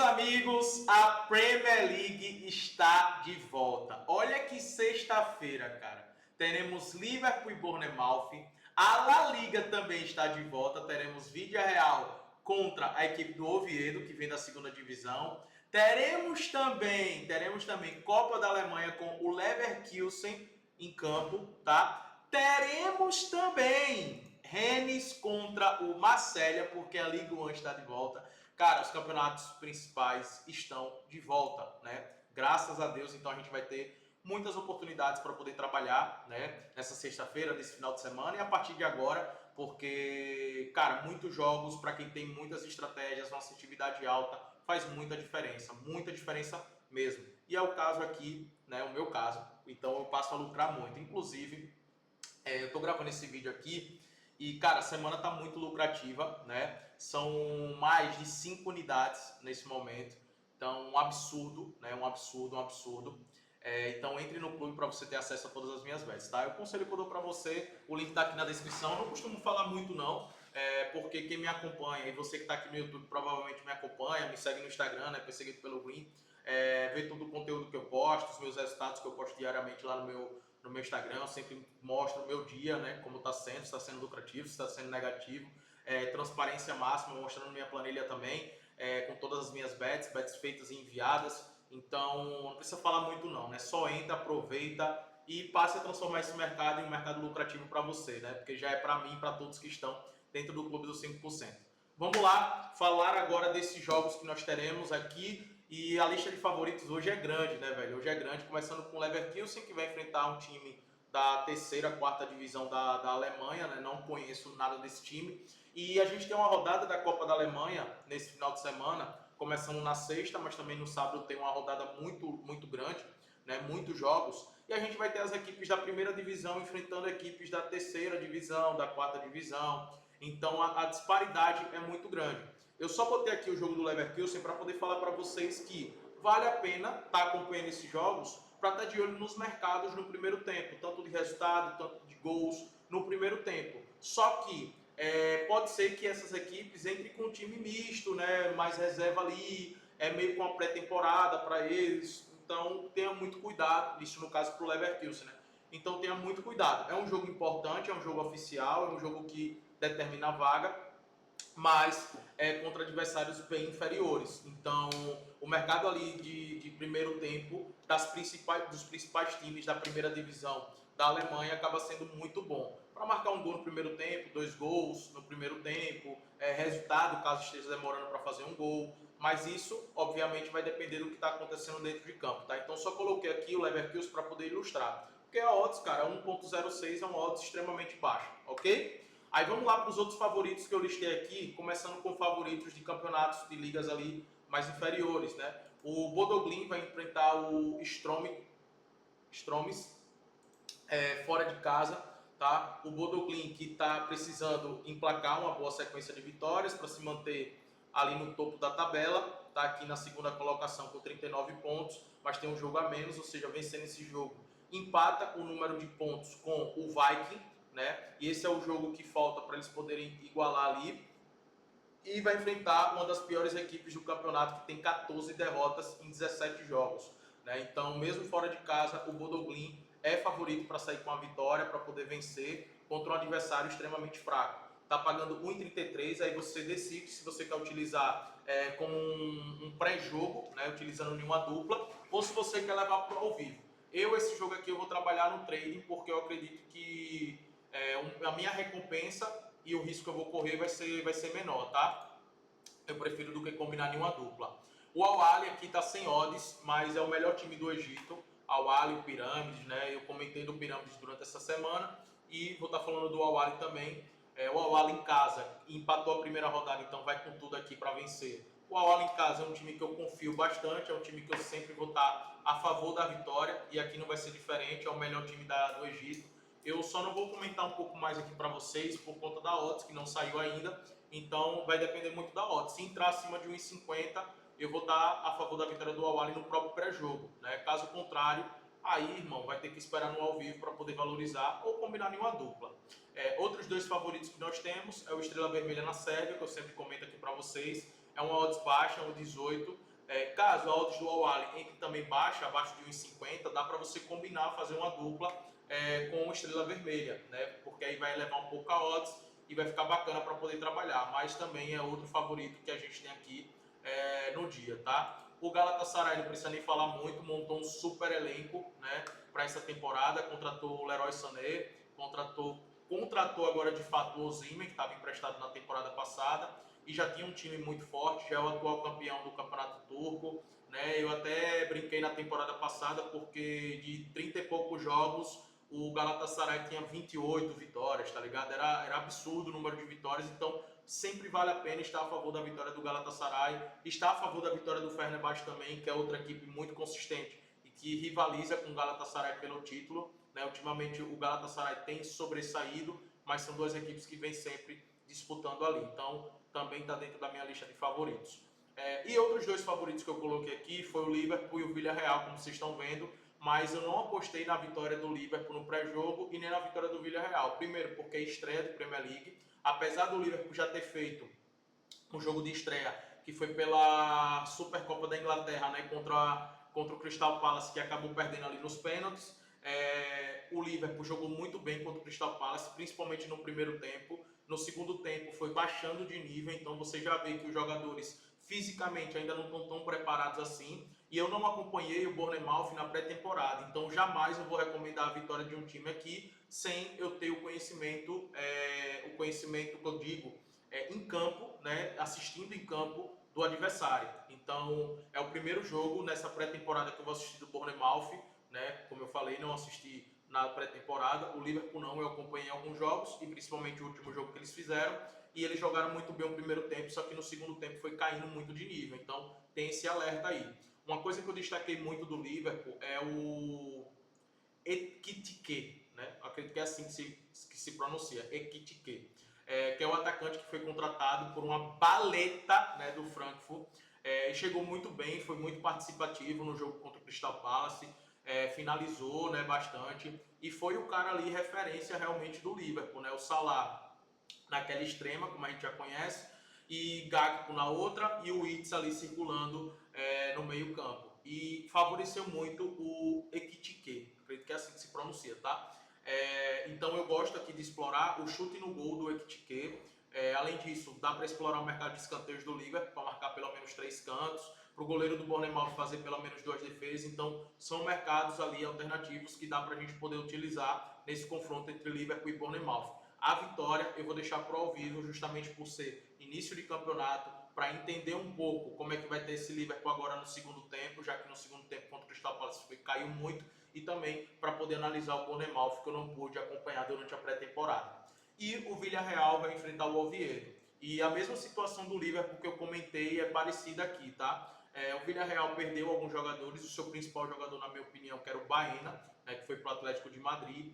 amigos, a Premier League está de volta. Olha que sexta-feira, cara. Teremos Liverpool e Bournemouth. A La Liga também está de volta. Teremos Villarreal contra a equipe do Oviedo, que vem da segunda divisão. Teremos também Copa da Alemanha com o Leverkusen em campo, tá? Teremos também Rennes contra o Marselha, porque a Liga 1 está de volta. Cara, os campeonatos principais estão de volta, né? Graças a Deus, então a gente vai ter muitas oportunidades para poder trabalhar, né? Nessa sexta-feira, nesse final de semana e a partir de agora, porque, cara, muitos jogos, para quem tem muitas estratégias, uma assertividade alta, faz muita diferença mesmo. E é o caso aqui, né? O meu caso, então eu passo a lucrar muito. Inclusive, eu tô gravando esse vídeo aqui e, cara, a semana tá muito lucrativa, né? São mais de 5 unidades nesse momento. Então, um absurdo, né? Um absurdo. Então, entre no clube para você ter acesso a todas as minhas bets, tá? O conselho que eu dou para você, o link tá aqui na descrição. Eu não costumo falar muito, não, porque quem me acompanha, e você que tá aqui no YouTube provavelmente me acompanha, me segue no Instagram, né? Perseguido pelo Green, vê todo o conteúdo que eu posto, os meus resultados que eu posto diariamente lá no meu Instagram. Eu sempre mostro o meu dia, né, como está sendo, se está sendo lucrativo, se está sendo negativo, transparência máxima, mostrando minha planilha também, com todas as minhas bets feitas e enviadas. Então, não precisa falar muito não, né? Só entra, aproveita e passe a transformar esse mercado em um mercado lucrativo para você, né? Porque já é para mim e para todos que estão dentro do clube dos 5%. Vamos lá falar agora desses jogos que nós teremos aqui. E a lista de favoritos hoje é grande, né, velho? Hoje é grande, começando com o Leverkusen, que vai enfrentar um time da terceira, quarta divisão da Alemanha, né? Não conheço nada desse time. E a gente tem uma rodada da Copa da Alemanha nesse final de semana, começando na sexta, mas também no sábado tem uma rodada muito grande, né? Muitos jogos. E a gente vai ter as equipes da primeira divisão enfrentando equipes da terceira divisão, da quarta divisão. Então a disparidade é muito grande. Eu só botei aqui o jogo do Leverkusen para poder falar para vocês que vale a pena estar acompanhando esses jogos para estar de olho nos mercados no primeiro tempo, tanto de resultado, tanto de gols no primeiro tempo. Só que pode ser que essas equipes entrem com um time misto, né, mais reserva ali, meio com uma pré-temporada para eles. Então tenha muito cuidado, isso no caso para o Leverkusen, né? Então tenha muito cuidado. É um jogo importante, é um jogo oficial, é um jogo que determina a vaga, mas contra adversários bem inferiores. Então, o mercado ali de primeiro tempo dos principais times da primeira divisão da Alemanha acaba sendo muito bom. Para marcar um gol no primeiro tempo, 2 gols no primeiro tempo, resultado caso esteja demorando para fazer um gol. Mas isso, obviamente, vai depender do que está acontecendo dentro de campo, tá? Então, só coloquei aqui o Leverkusen para poder ilustrar. Porque a odds, cara, 1.06 é uma odds extremamente baixa, ok? Aí vamos lá para os outros favoritos que eu listei aqui, começando com favoritos de campeonatos de ligas ali mais inferiores, né? O Bodo Glimt vai enfrentar o Stromes fora de casa, tá? O Bodo Glimt que está precisando emplacar uma boa sequência de vitórias para se manter ali no topo da tabela, tá aqui na segunda colocação com 39 pontos, mas tem um jogo a menos, ou seja, vencendo esse jogo empata o número de pontos com o Viking, né? E esse é o jogo que falta para eles poderem igualar ali. E vai enfrentar uma das piores equipes do campeonato, que tem 14 derrotas em 17 jogos, né? Então, mesmo fora de casa, o Bodo Glimt é favorito para sair com a vitória, para poder vencer contra um adversário extremamente fraco. Tá pagando 1,33, aí você decide se você quer utilizar como um pré-jogo, né, utilizando em uma dupla, ou se você quer levar para o ao vivo. Esse jogo aqui eu vou trabalhar no trading, porque eu acredito que a minha recompensa e o risco que eu vou correr vai ser menor, tá? Eu prefiro do que combinar em uma dupla. O Al-Ahly aqui tá sem odds, mas é o melhor time do Egito. Al-Ahly, o Pirâmides, né? Eu comentei do Pirâmides durante essa semana e vou estar falando do Al-Ahly também. O Al-Ahly em casa empatou a primeira rodada, então vai com tudo aqui para vencer. O Al-Ahly em casa é um time que eu confio bastante, é um time que eu sempre vou estar a favor da vitória e aqui não vai ser diferente, é o melhor time do Egito. Eu só não vou comentar um pouco mais aqui para vocês por conta da odds, que não saiu ainda. Então vai depender muito da odds. Se entrar acima de 1,50, eu vou estar a favor da vitória do Al-Ahly no próprio pré-jogo, né? Caso contrário, aí, irmão, vai ter que esperar no ao vivo para poder valorizar ou combinar em uma dupla. Outros dois favoritos que nós temos é o Estrela Vermelha na Sérvia, que eu sempre comento aqui para vocês. É uma odds baixa, um 18. Caso a odds do Al-Ahly entre também baixa, abaixo de 1,50, dá para você combinar, fazer uma dupla com Estrela Vermelha, né? Porque aí vai elevar um pouco a odds e vai ficar bacana para poder trabalhar. Mas também é outro favorito que a gente tem aqui no dia, tá? O Galatasaray não precisa nem falar muito, montou um super elenco, né, para essa temporada, contratou o Leroy Sané, contratou agora de fato o Osimhen, que estava emprestado na temporada passada, e já tinha um time muito forte, já é o atual campeão do Campeonato Turco, né? Eu até brinquei na temporada passada porque de 30 e poucos jogos o Galatasaray tinha 28 vitórias, tá ligado? Era absurdo o número de vitórias, então sempre vale a pena estar a favor da vitória do Galatasaray, estar a favor da vitória do Fenerbahçe também, que é outra equipe muito consistente e que rivaliza com o Galatasaray pelo título, né? Ultimamente o Galatasaray tem sobressaído, mas são duas equipes que vêm sempre disputando ali, então também está dentro da minha lista de favoritos. E outros dois favoritos que eu coloquei aqui foi o Liverpool e o Villarreal, como vocês estão vendo, mas eu não apostei na vitória do Liverpool no pré-jogo e nem na vitória do Villarreal. Primeiro, porque é estreia de Premier League, apesar do Liverpool já ter feito um jogo de estreia, que foi pela Supercopa da Inglaterra, né, contra o Crystal Palace, que acabou perdendo ali nos pênaltis. O Liverpool jogou muito bem contra o Crystal Palace, principalmente no primeiro tempo. No segundo tempo foi baixando de nível, então você já vê que os jogadores fisicamente ainda não estão tão preparados assim. E eu não acompanhei o Bournemouth na pré-temporada, então jamais eu vou recomendar a vitória de um time aqui sem eu ter o conhecimento que eu digo em campo, né, assistindo em campo do adversário. Então é o primeiro jogo nessa pré-temporada que eu vou assistir do Bournemouth, né? Como eu falei, não assisti na pré-temporada. O Liverpool não, eu acompanhei alguns jogos e principalmente o último jogo que eles fizeram. E eles jogaram muito bem o primeiro tempo, só que no segundo tempo foi caindo muito de nível. Então tem esse alerta aí. Uma coisa que eu destaquei muito do Liverpool é o Ekitike, né? Acredito que é assim que se pronuncia, Ekitike, que é o atacante que foi contratado por uma baleta, né, do Frankfurt. Chegou muito bem, foi muito participativo no jogo contra o Crystal Palace, finalizou, né, bastante e foi o cara ali referência realmente do Liverpool, né? O Salah naquela extrema, como a gente já conhece, e Gakpo na outra e o Itz ali circulando no meio campo. E favoreceu muito o Ekitike, acredito que é assim que se pronuncia, tá? Então eu gosto aqui de explorar o chute no gol do Ekitike. Além disso, dá para explorar o mercado de escanteios do Liverpool para marcar pelo menos 3 cantos, para o goleiro do Bournemouth fazer pelo menos 2 defesas. Então são mercados ali alternativos que dá para a gente poder utilizar nesse confronto entre Liverpool e Bournemouth. A vitória eu vou deixar para o ao vivo, justamente por ser início de campeonato, para entender um pouco como é que vai ter esse Liverpool agora no segundo tempo, já que no segundo tempo contra o Crystal Palace caiu muito, e também para poder analisar o Bournemouth, que eu não pude acompanhar durante a pré-temporada. E o Villarreal vai enfrentar o Oviedo. E a mesma situação do Liverpool que eu comentei é parecida aqui, tá? O Villarreal perdeu alguns jogadores, o seu principal jogador, na minha opinião, que era o Baena, né, que foi para o Atlético de Madrid.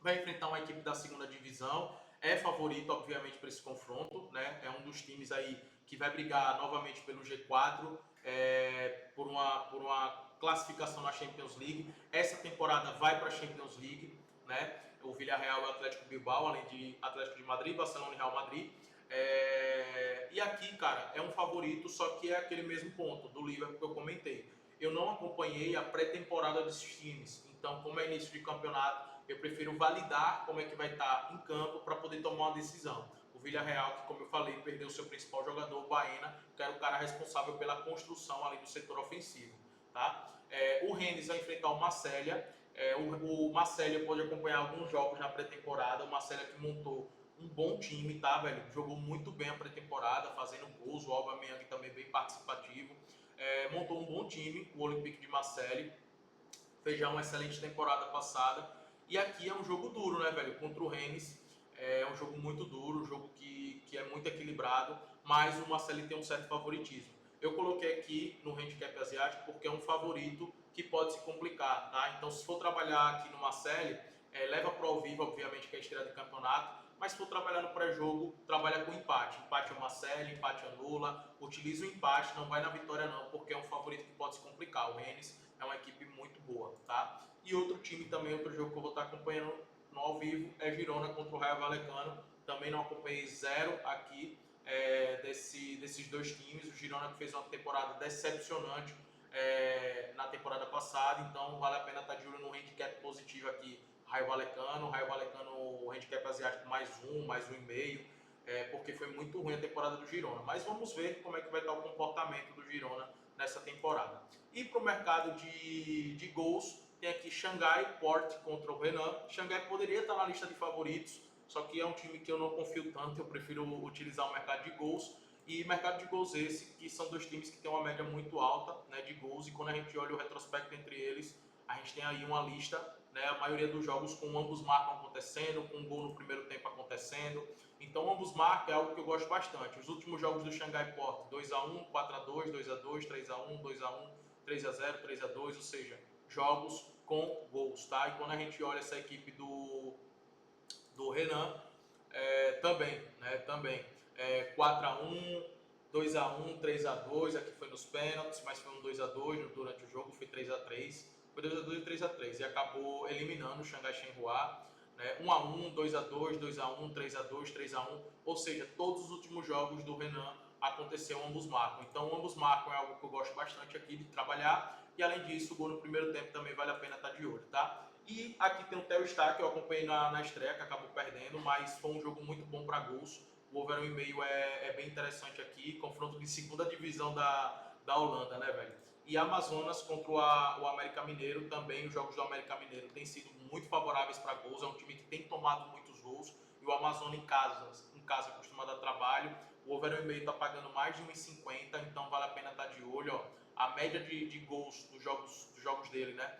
Vai enfrentar uma equipe da segunda divisão, é favorito, obviamente, para esse confronto, né? É um dos times aí que vai brigar novamente pelo G4, por uma classificação na Champions League. Essa temporada vai para a Champions League, né? O Villarreal e o Atlético Bilbao, além de Atlético de Madrid, Barcelona e Real Madrid. E aqui, cara, é um favorito, só que é aquele mesmo ponto do Liverpool que eu comentei. Eu não acompanhei a pré-temporada desses times, então, como é início de campeonato, eu prefiro validar como é que vai estar em campo para poder tomar uma decisão. O Villarreal, que como eu falei, perdeu seu principal jogador, o Baena, que era o cara responsável pela construção ali do setor ofensivo. Tá? O Rennes vai enfrentar o Marselha. O Marselha pode acompanhar alguns jogos na pré-temporada. O Marselha que montou um bom time, tá, velho? Jogou muito bem a pré-temporada, fazendo gols. O Aubameyang também bem participativo. Montou um bom time, o Olympique de Marseille. Fez já uma excelente temporada passada. E aqui é um jogo duro, né, velho? Contra o Rennes. É um jogo muito duro, um jogo que é muito equilibrado, mas o Marseille tem um certo favoritismo. Eu coloquei aqui no handicap asiático porque é um favorito que pode se complicar, tá? Então, se for trabalhar aqui no Marseille, leva para o ao vivo, obviamente, que é a estreia de campeonato, mas se for trabalhar no pré-jogo, trabalha com empate. Empate é o Marseille, empate anula, utiliza o empate, não vai na vitória não, porque é um favorito que pode se complicar. O Rennes é uma equipe muito boa, tá? E outro time também, outro jogo que eu vou estar acompanhando no ao vivo é Girona contra o Rayo Vallecano. Também não acompanhei zero aqui, desses dois times. O Girona que fez uma temporada decepcionante na temporada passada, então vale a pena estar de olho no handicap positivo aqui, Raio Vallecano, o handicap asiático mais um e meio, porque foi muito ruim a temporada do Girona. Mas vamos ver como é que vai estar o comportamento do Girona nessa temporada. E para o mercado de gols, tem aqui Xangai Port contra o Renan. Xangai poderia estar na lista de favoritos, só que é um time que eu não confio tanto, eu prefiro utilizar o mercado de gols. E mercado de gols esse, que são dois times que têm uma média muito alta, né, de gols, e quando a gente olha o retrospecto entre eles, a gente tem aí uma lista, né, a maioria dos jogos com ambos marcam acontecendo, com um gol no primeiro tempo acontecendo. Então ambos marcam é algo que eu gosto bastante. Os últimos jogos do Xangai Port, 2-1, 4-2, 2-2, 3-1, 2-1, 3-0, 3-2, ou seja, jogos com gols, tá? E quando a gente olha essa equipe do Renan, também 4-1, 2-1, 3-2, aqui foi nos pênaltis, mas foi um 2-2 durante o jogo, foi 3-3, foi 2-2 e 3-3, e acabou eliminando o Xangai Shenhua, né? 1-1, 2-2, 2-1, 3-2, 3-1, ou seja, todos os últimos jogos do Renan aconteceu ambos marcam. Então ambos marcam é algo que eu gosto bastante aqui de trabalhar, e além disso, o gol no primeiro tempo também vale a pena estar de olho, tá? E aqui tem o Theo Star, que eu acompanhei na estreia, que acabou perdendo, mas foi um jogo muito bom para gols. O over 1,5 é bem interessante aqui, confronto de segunda divisão da Holanda, né, velho? E Amazonas contra o América Mineiro, também os jogos do América Mineiro têm sido muito favoráveis para gols, é um time que tem tomado muitos gols, e o Amazonas em casa costuma dar trabalho. O over 1,5 está pagando mais de 1,50, então vale a pena estar de olho, ó. A média de gols dos jogos dele, né?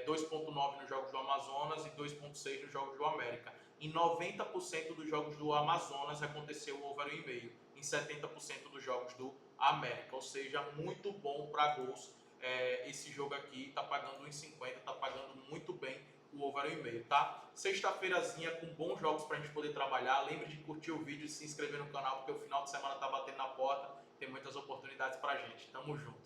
2,9 nos jogos do Amazonas e 2,6 nos jogos do América. Em 90% dos jogos do Amazonas aconteceu o over 1,5. Em 70% dos jogos do América. Ou seja, muito bom para gols. Esse jogo aqui está pagando 1,50, está pagando muito bem o over 1,5, tá? Sexta-feirazinha com bons jogos para a gente poder trabalhar. Lembre de curtir o vídeo e se inscrever no canal, porque o final de semana está batendo na porta. Tem muitas oportunidades para a gente. Tamo junto.